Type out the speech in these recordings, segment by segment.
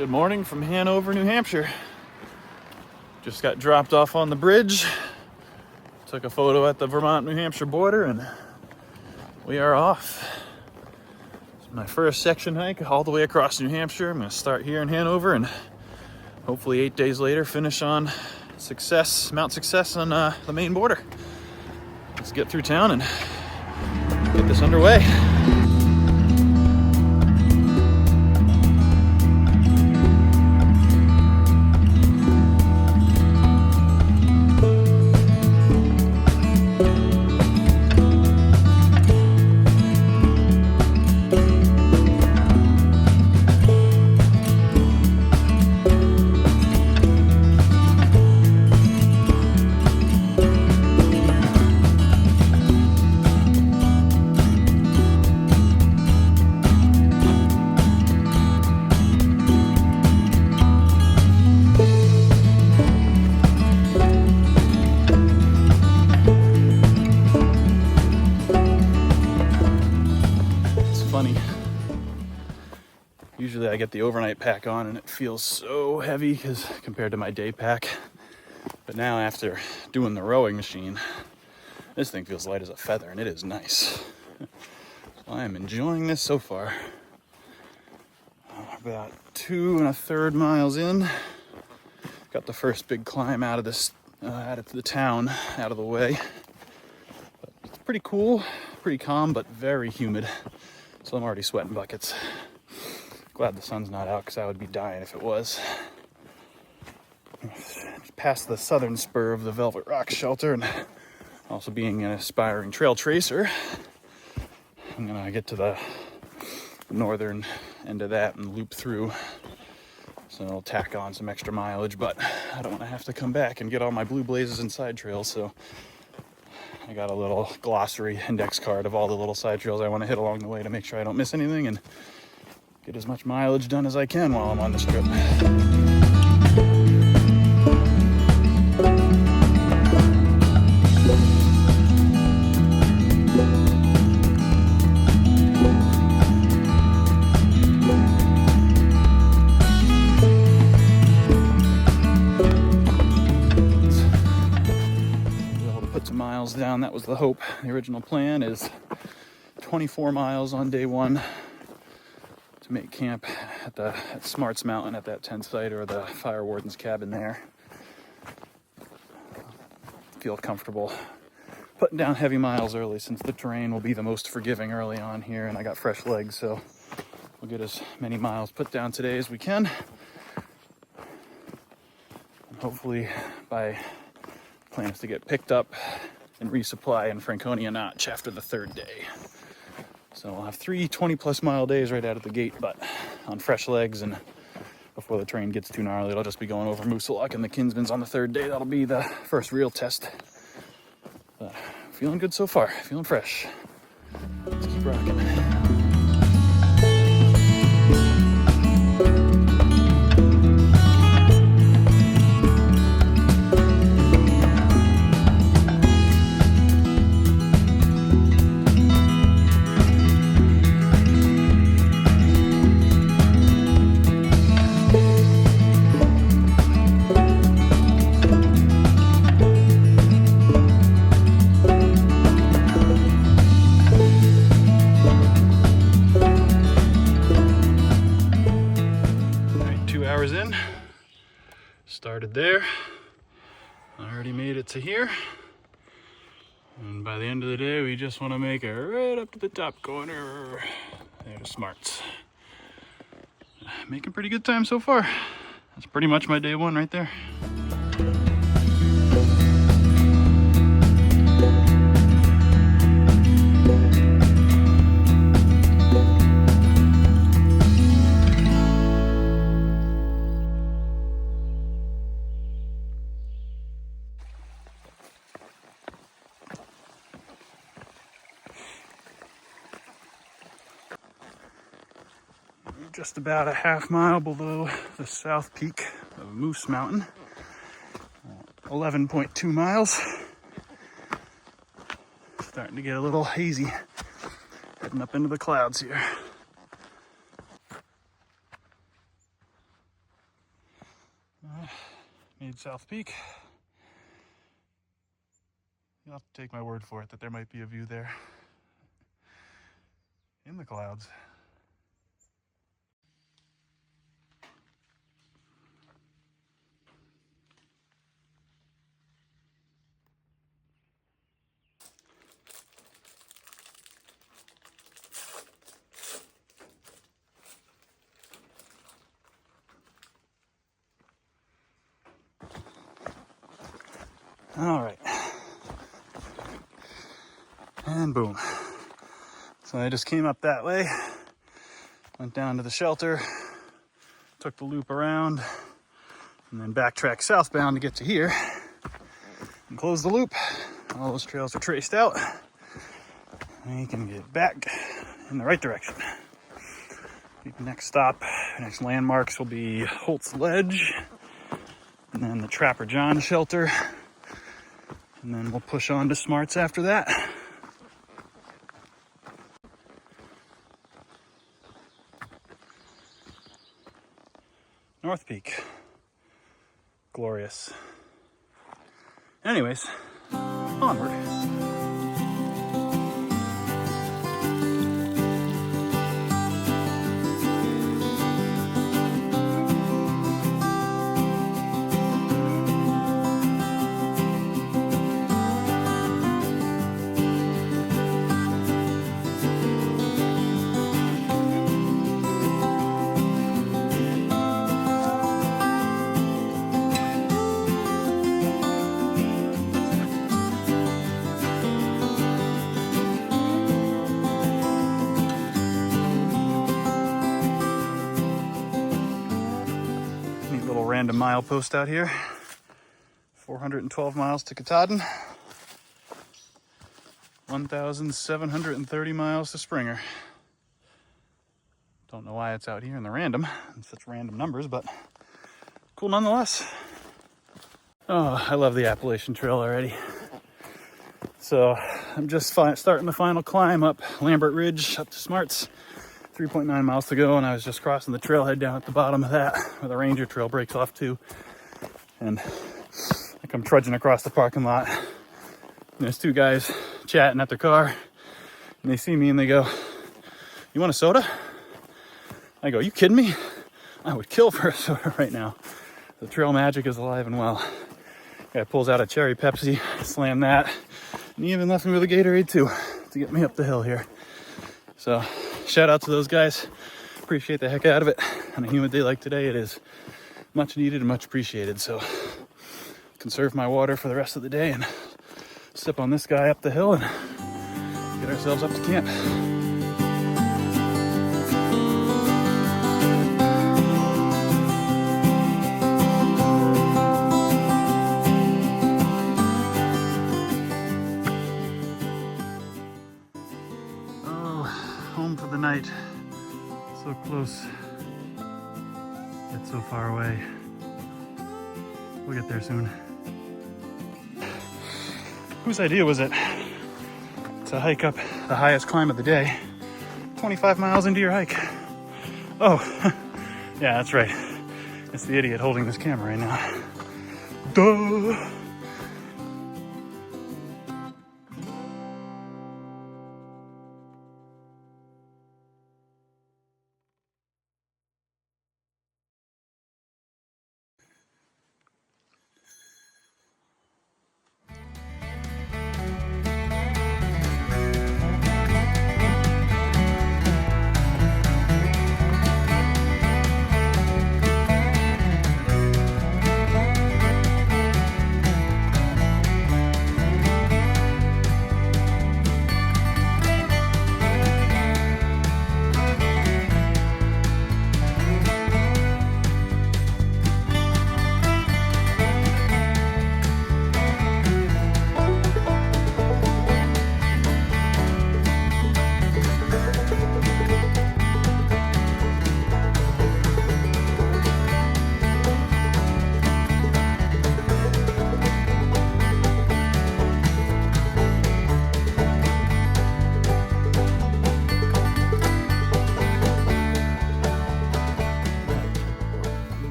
Good morning from Hanover, New Hampshire. Just got dropped off on the bridge. Took a photo at the Vermont, New Hampshire border, and we are off. It's my first section hike all the way across New Hampshire. I'm going to start here in Hanover and hopefully 8 days later finish on Mount Success on the main border. Let's get through town and get this underway. Usually I get the overnight pack on and it feels so heavy compared to my day pack. But now after doing the rowing machine, this thing feels light as a feather and it is nice. So I am enjoying this so far. About 2 1/3 miles in. Got the first big climb out of this, out of the town, out of the way. But it's pretty cool, pretty calm, but very humid. So I'm already sweating buckets. Glad the sun's not out because I would be dying if it was. Past the southern spur of the Velvet Rock Shelter, and also being an aspiring trail tracer, I'm gonna get to the northern end of that and loop through. So I'll tack on some extra mileage, but I don't want to have to come back and get all my blue blazes and side trails. So I got a little glossary index card of all the little side trails I want to hit along the way to make sure I don't miss anything and get as much mileage done as I can while I'm on this trip. Be able to put some miles down. That was the hope. The original plan is 24 miles on day one. Make camp at Smarts Mountain at that tent site or the fire warden's cabin there. Feel comfortable putting down heavy miles early since the terrain will be the most forgiving early on here, and I got fresh legs, so we'll get as many miles put down today as we can. And hopefully plan is to get picked up and resupply in Franconia Notch after the third day. So I'll have 3 20-plus mile days right out of the gate, but on fresh legs, and before the terrain gets too gnarly, it'll just be going over Moosaluk and the Kinsmans on the third day. That'll be the first real test. But feeling good so far, feeling fresh. Let's keep rocking. In, started there, already made it to here, and by the end of the day we just want to make it right up to the top corner. There's Smarts. Making pretty good time so far. That's pretty much my day one right there. Just about a half mile below the south peak of Moose Mountain. 11.2 miles. Starting to get a little hazy. Heading up into the clouds here. Made South Peak. You'll have to take my word for it that there might be a view there in the clouds. All right. And boom. So I just came up that way, went down to the shelter, took the loop around, and then backtracked southbound to get to here and close the loop. All those trails are traced out. And you can get back in the right direction. The next stop, next landmarks will be Holt's Ledge, and then the Trapper John shelter, and then we'll push on to Smarts after that. North Peak. Glorious. Anyways, onward. Random mile post out here. 412 miles to Katahdin. 1,730 miles to Springer. Don't know why it's out here in the random, in such random numbers, but cool nonetheless. Oh, I love the Appalachian Trail already. So I'm just starting the final climb up Lambert Ridge up to Smarts. 3.9 miles to go, and I was just crossing the trailhead down at the bottom of that where the Ranger Trail breaks off too. And I come trudging across the parking lot, and there's two guys chatting at their car, and they see me and they go, "You want a soda?" I go, "You kidding me? I would kill for a soda right now." The trail magic is alive and well. Guy pulls out a cherry Pepsi, slam that, and he even left me with a Gatorade too to get me up the hill here. So shout out to those guys. Appreciate the heck out of it. On a humid day like today, it is much needed and much appreciated. So conserve my water for the rest of the day and sip on this guy up the hill and get ourselves up to camp. Home for the night. So close, yet so far away. We'll get there soon. Whose idea was it to hike up the highest climb of the day 25 miles into your hike? Oh, yeah, that's right. It's the idiot holding this camera right now. Duh!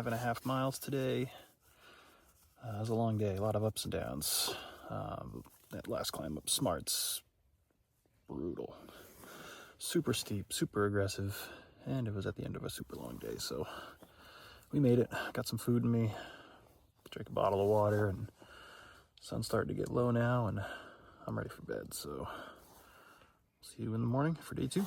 5.5 miles today. It was a long day, a lot of ups and downs. That last climb up Smart's brutal. Super steep, super aggressive, and it was at the end of a super long day, so we made it. Got some food in me, drank a bottle of water, and the sun's starting to get low now, and I'm ready for bed, so see you in the morning for day 2.